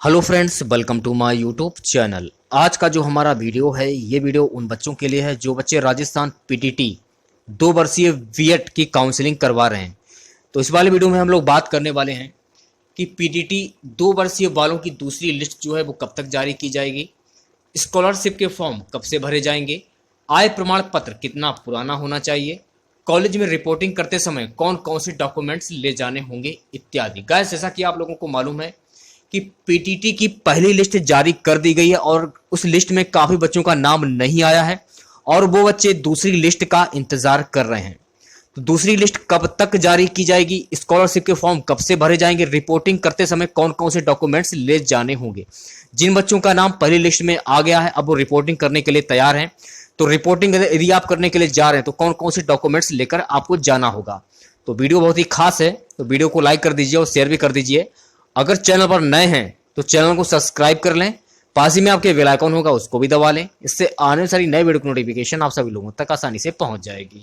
Hello friends, welcome to my YouTube channel. आज का जो हमारा वीडियो है, ये वीडियो उन बच्चों के लिए है जो बच्चे राजस्थान पीटीटी 2 वर्षीय बीएड की काउंसलिंग करवा रहे हैं। तो इस वाले वीडियो में हम लोग बात करने वाले हैं कि पीटीटी 2 वर्षीय वालों की दूसरी लिस्ट जो है वो कब तक जारी की जाएगी, स्कॉलरशिप के फॉर्म कब से भरे जाएंगे, आय प्रमाण पत्र कितना पुराना होना चाहिए, कॉलेज में रिपोर्टिंग करते समय कौन कौन से डॉक्यूमेंट्स ले जाने होंगे इत्यादि। गाइस, जैसा कि आप लोगों को मालूम है कि पीटीटी की पहली लिस्ट जारी कर दी गई है और उस लिस्ट में काफी बच्चों का नाम नहीं आया है और वो बच्चे दूसरी लिस्ट का इंतजार कर रहे हैं। तो दूसरी लिस्ट कब तक जारी की जाएगी, स्कॉलरशिप के फॉर्म कब से भरे जाएंगे, रिपोर्टिंग करते समय कौन कौन से डॉक्यूमेंट्स ले जाने होंगे। जिन बच्चों का नाम पहली लिस्ट में आ गया है, अब वो रिपोर्टिंग करने के लिए तैयार हैं। तो रिपोर्टिंग यदि आप करने के लिए जा रहे हैं तो कौन कौन से डॉक्यूमेंट्स लेकर आपको जाना होगा। तो वीडियो बहुत ही खास है, तो वीडियो को लाइक कर दीजिए और शेयर भी कर दीजिए। अगर चैनल पर नए हैं तो चैनल को सब्सक्राइब कर लें, पास ही में आपके बेल आइकन होगा उसको भी दबा लें। इससे आने वाली नई वीडियो की नोटिफिकेशन आप सभी लोगों तक आसानी से पहुंच जाएगी।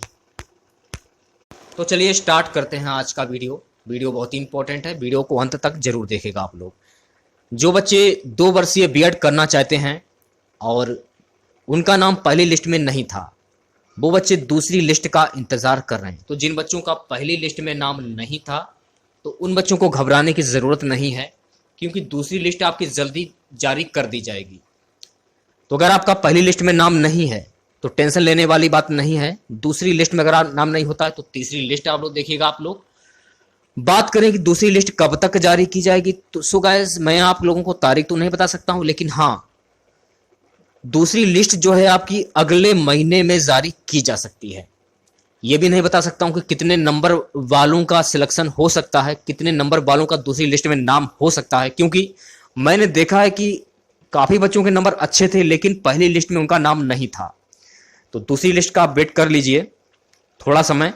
तो चलिए स्टार्ट करते हैं आज का वीडियो। वीडियो बहुत ही इंपॉर्टेंट है, वीडियो को अंत तक जरूर देखेगा आप लोग। जो बच्चे 2 वर्षीय बीएड करना चाहते हैं और उनका नाम पहली लिस्ट में नहीं था, वो बच्चे दूसरी लिस्ट का इंतजार कर रहे हैं। तो जिन बच्चों का पहली लिस्ट में नाम नहीं था तो उन बच्चों को घबराने की ज़रूरत नहीं है, क्योंकि दूसरी लिस्ट आपकी जल्दी जारी कर दी जाएगी। तो अगर आपका पहली लिस्ट में नाम नहीं है तो टेंशन लेने वाली बात नहीं है। दूसरी लिस्ट में अगर नाम नहीं होता है तो तीसरी लिस्ट आप लोग देखिएगा। आप लोग बात करें कि दूसरी लिस्ट कब तक जारी की जाएगी, तो सो गाइस, मैं आप लोगों को तारीख तो नहीं बता सकता हूं, लेकिन हाँ, दूसरी लिस्ट जो है आपकी अगले महीने में जारी की जा सकती है। ये भी नहीं बता सकता हूं कि कितने नंबर वालों का सिलेक्शन हो सकता है, कितने नंबर वालों का दूसरी लिस्ट में नाम हो सकता है, क्योंकि मैंने देखा है कि काफी बच्चों के नंबर अच्छे थे लेकिन पहली लिस्ट में उनका नाम नहीं था। तो दूसरी लिस्ट का आप वेट कर लीजिए थोड़ा समय,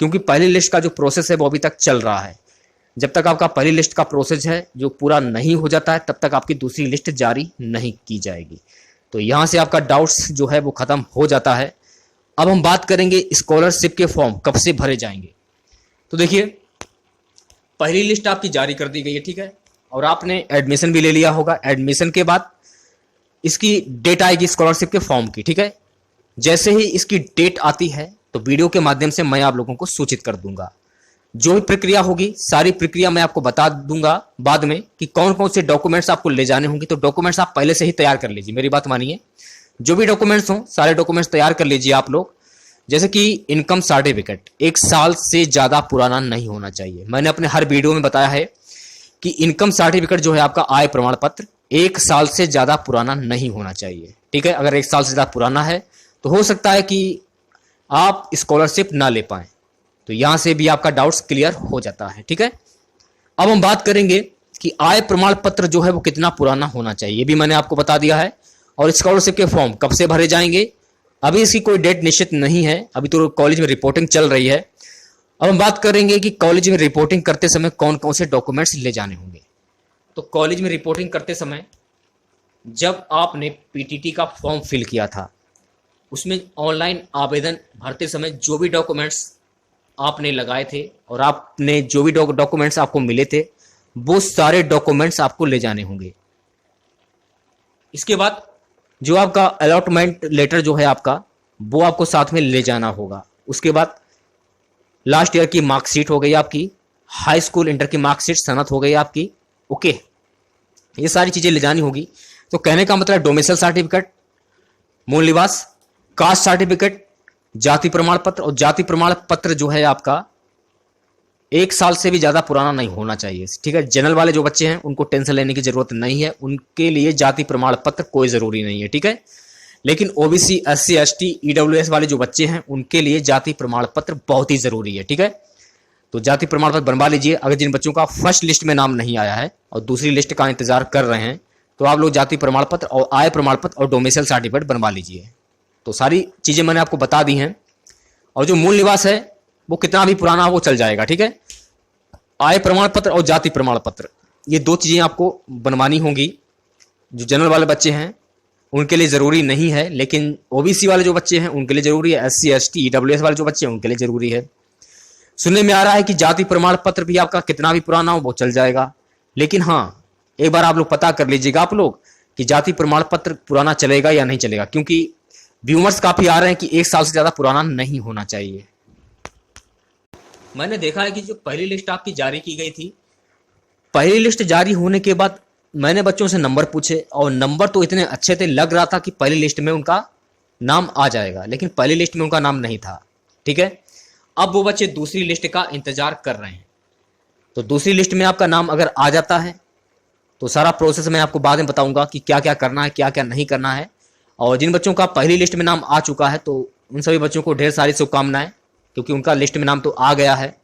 क्योंकि पहली लिस्ट का जो प्रोसेस है वो अभी तक चल रहा है। जब तक आपका पहली लिस्ट का प्रोसेस है जो पूरा नहीं हो जाता है, तब तक आपकी दूसरी लिस्ट जारी नहीं की जाएगी। तो यहां से आपका डाउट्स जो है वो खत्म हो जाता है। अब हम बात करेंगे स्कॉलरशिप के फॉर्म कब से भरे जाएंगे। तो देखिए, पहली लिस्ट आपकी जारी कर दी गई है, ठीक है, और आपने एडमिशन भी ले लिया होगा। एडमिशन के बाद इसकी डेट आएगी स्कॉलरशिप के फॉर्म की, ठीक है। जैसे ही इसकी डेट आती है तो वीडियो के माध्यम से मैं आप लोगों को सूचित कर दूंगा। जो भी प्रक्रिया होगी, सारी प्रक्रिया मैं आपको बता दूंगा बाद में कि कौन कौन से डॉक्यूमेंट्स आपको ले जाने होंगे। तो डॉक्यूमेंट्स आप पहले से ही तैयार कर लीजिए, मेरी बात मानिए। जो भी डॉक्यूमेंट्स हो सारे डॉक्यूमेंट्स तैयार कर लीजिए आप लोग। जैसे कि इनकम सर्टिफिकेट 1 साल से ज्यादा पुराना नहीं होना चाहिए। मैंने अपने हर वीडियो में बताया है कि इनकम सर्टिफिकेट जो है आपका आय प्रमाण पत्र 1 साल से ज्यादा पुराना नहीं होना चाहिए, ठीक है। अगर 1 साल से ज्यादा पुराना है तो हो सकता है कि आप स्कॉलरशिप ना ले पाए। तो यहां से भी आपका डाउट्स क्लियर हो जाता है, ठीक है। अब हम बात करेंगे कि आय प्रमाण पत्र जो है वो कितना पुराना होना चाहिए, ये भी मैंने आपको बता दिया है। और स्कॉलरशिप के फॉर्म कब से भरे जाएंगे, अभी इसकी कोई डेट निश्चित नहीं है, अभी तो कॉलेज में रिपोर्टिंग चल रही है। अब हम बात करेंगे कि कॉलेज में रिपोर्टिंग करते समय कौन कौन से डॉक्यूमेंट्स ले जाने होंगे। तो कॉलेज में रिपोर्टिंग करते समय जब आपने पीटीटी का फॉर्म फिल किया था, उसमें ऑनलाइन आवेदन भरते समय जो भी डॉक्यूमेंट्स आपने लगाए थे और आपने जो भी डॉक्यूमेंट्स आपको मिले थे, वो सारे डॉक्यूमेंट्स आपको ले जाने होंगे। इसके बाद जो आपका अलॉटमेंट लेटर जो है आपका, वो आपको साथ में ले जाना होगा। उसके बाद लास्ट ईयर की मार्कशीट हो गई आपकी, हाई स्कूल इंटर की मार्कशीट सनद हो गई आपकी, ओके, ये सारी चीजें ले जानी होगी। तो कहने का मतलब डोमिसाइल सर्टिफिकेट, मूल निवास, कास्ट सर्टिफिकेट, जाति प्रमाण पत्र। और जाति प्रमाण पत्र जो है आपका 1 साल से भी ज्यादा पुराना नहीं होना चाहिए, ठीक है। जनरल वाले जो बच्चे हैं उनको टेंशन लेने की जरूरत नहीं है, उनके लिए जाति प्रमाण पत्र कोई जरूरी नहीं है, ठीक है। लेकिन ओबीसी, एससी, एसटी, ईडब्ल्यूएस वाले जो बच्चे हैं उनके लिए जाति प्रमाण पत्र बहुत ही जरूरी है, ठीक है। तो जाति प्रमाण पत्र बनवा लीजिए। अगर जिन बच्चों का फर्स्ट लिस्ट में नाम नहीं आया है और दूसरी लिस्ट का इंतजार कर रहे हैं, तो आप लोग जाति प्रमाण पत्र और आय प्रमाण पत्र और डोमिसाइल सर्टिफिकेट बनवा लीजिए। तो सारी चीजें मैंने आपको बता दी हैं। और जो मूल निवास है वो कितना भी पुराना हो वो चल जाएगा, ठीक है। आय प्रमाण पत्र और जाति प्रमाण पत्र, ये 2 चीजें आपको बनवानी होंगी। जो जनरल वाले बच्चे हैं उनके लिए जरूरी नहीं है, लेकिन ओबीसी वाले जो बच्चे हैं उनके लिए जरूरी है। एससी, एसटी, ईडब्ल्यूएस वाले जो बच्चे हैं उनके लिए जरूरी है। सुनने में आ रहा है कि जाति प्रमाण पत्र भी आपका कितना भी पुराना हो वो चल जाएगा, लेकिन हाँ, एक बार आप लोग पता कर लीजिएगा आप लोग कि जाति प्रमाण पत्र पुराना चलेगा या नहीं चलेगा, क्योंकि व्यूअर्स काफी आ रहे हैं कि 1 साल से ज्यादा पुराना नहीं होना चाहिए। मैंने देखा है कि जो पहली लिस्ट आपकी जारी की गई थी, पहली लिस्ट जारी होने के बाद मैंने बच्चों से नंबर पूछे और नंबर तो इतने अच्छे थे, लग रहा था कि पहली लिस्ट में उनका नाम आ जाएगा, लेकिन पहली लिस्ट में उनका नाम नहीं था। ठीक है, अब वो बच्चे दूसरी लिस्ट का इंतजार कर रहे हैं। तो दूसरी लिस्ट में आपका नाम अगर आ जाता है तो सारा प्रोसेस मैं आपको बाद में बताऊंगा कि क्या क्या करना है, क्या क्या नहीं करना है। और जिन बच्चों का पहली लिस्ट में नाम आ चुका है तो उन सभी बच्चों को ढेर सारी शुभकामनाएं, क्योंकि उनका लिस्ट में नाम तो आ गया है।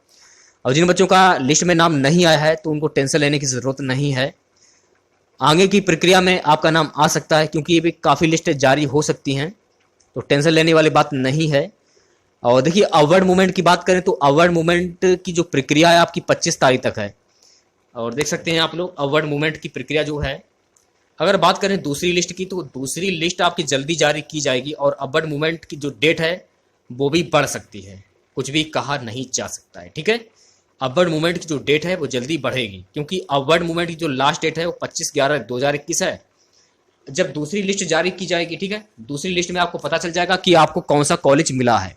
और जिन बच्चों का लिस्ट में नाम नहीं आया है तो उनको टेंशन लेने की ज़रूरत नहीं है। आगे की प्रक्रिया में आपका नाम आ सकता है, क्योंकि ये भी काफ़ी लिस्टें जारी हो सकती हैं, तो टेंशन लेने वाली बात नहीं है। और देखिए, अवार्ड मूवमेंट की बात करें तो अवार्ड मूवमेंट की जो प्रक्रिया है आपकी 25 तारीख तक है। और देख सकते हैं आप लोग अवार्ड मूवमेंट की प्रक्रिया जो है। अगर बात करें दूसरी लिस्ट की तो दूसरी लिस्ट आपकी जल्दी जारी की जाएगी और अवार्ड मूवमेंट की जो डेट है वो भी बढ़ सकती है, कुछ भी कहा नहीं जा सकता है। ठीक है, अवार्ड मूवमेंट की जो डेट है वो जल्दी बढ़ेगी, क्योंकि अवार्ड मूवमेंट की जो लास्ट डेट है वो 25/11/2021 है। जब दूसरी लिस्ट जारी की जाएगी, ठीक है, दूसरी लिस्ट में आपको पता चल जाएगा कि आपको कौन सा कॉलेज मिला है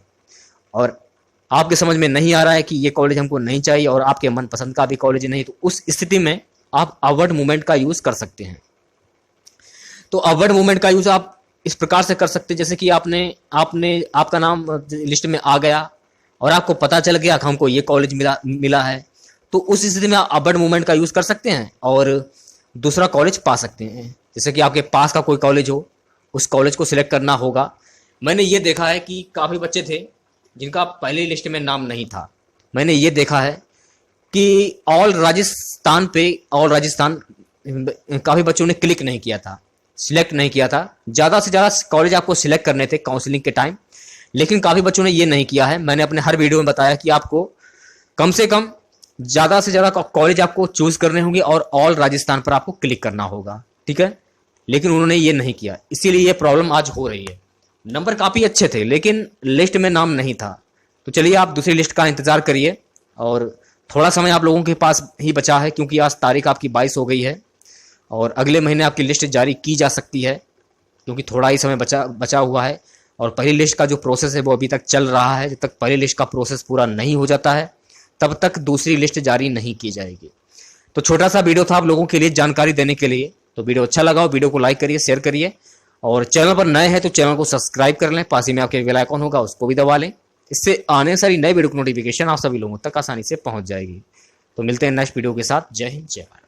और आपके समझ में नहीं आ रहा है कि ये कॉलेज हमको नहीं चाहिए और आपके मनपसंद का भी कॉलेज नहीं, तो उस स्थिति में आप अवार्ड मूवमेंट का यूज कर सकते हैं। तो अवार्ड मूवमेंट का यूज आप इस प्रकार से कर सकते हैं, जैसे कि आपका नाम लिस्ट में आ गया और आपको पता चल गया कि हमको ये कॉलेज मिला है, तो उस स्थिति में आप अवार्ड मूवमेंट का यूज कर सकते हैं और दूसरा कॉलेज पा सकते हैं। जैसे कि आपके पास का कोई कॉलेज हो, उस कॉलेज को सिलेक्ट करना होगा। मैंने ये देखा है कि काफ़ी बच्चे थे जिनका पहली लिस्ट में नाम नहीं था। मैंने ये देखा है कि ऑल राजस्थान काफ़ी बच्चों ने क्लिक नहीं किया था, सिलेक्ट नहीं किया था। ज़्यादा से ज़्यादा कॉलेज आपको सिलेक्ट करने थे काउंसलिंग के टाइम, लेकिन काफ़ी बच्चों ने ये नहीं किया है। मैंने अपने हर वीडियो में बताया कि आपको कम से कम ज़्यादा से ज़्यादा कॉलेज आपको चूज करने होंगे और ऑल राजस्थान पर आपको क्लिक करना होगा। ठीक है, लेकिन उन्होंने ये नहीं किया, इसीलिए ये प्रॉब्लम आज हो रही है। नंबर काफ़ी अच्छे थे लेकिन लिस्ट में नाम नहीं था। तो चलिए आप दूसरी लिस्ट का इंतज़ार करिए और थोड़ा समय आप लोगों के पास ही बचा है, क्योंकि आज तारीख आपकी 22 हो गई है और अगले महीने आपकी लिस्ट जारी की जा सकती है, क्योंकि थोड़ा ही समय बचा हुआ है। और पहली लिस्ट का जो प्रोसेस है वो अभी तक चल रहा है। जब तक पहली लिस्ट का प्रोसेस पूरा नहीं हो जाता है तब तक दूसरी लिस्ट जारी नहीं की जाएगी। तो छोटा सा वीडियो था आप लोगों के लिए जानकारी देने के लिए। तो वीडियो अच्छा लगा हो वीडियो को लाइक करिए, शेयर करिए और चैनल पर नए हैं तो चैनल को सब्सक्राइब कर लें। पास ही में आपके बेल आइकॉन होगा, उसको भी दबा लें। इससे आने सारी नए वीडियो की नोटिफिकेशन आप सभी लोगों तक आसानी से पहुंच जाएगी। तो मिलते हैं नेक्स्ट वीडियो के साथ। जय हिंद, जय भारत।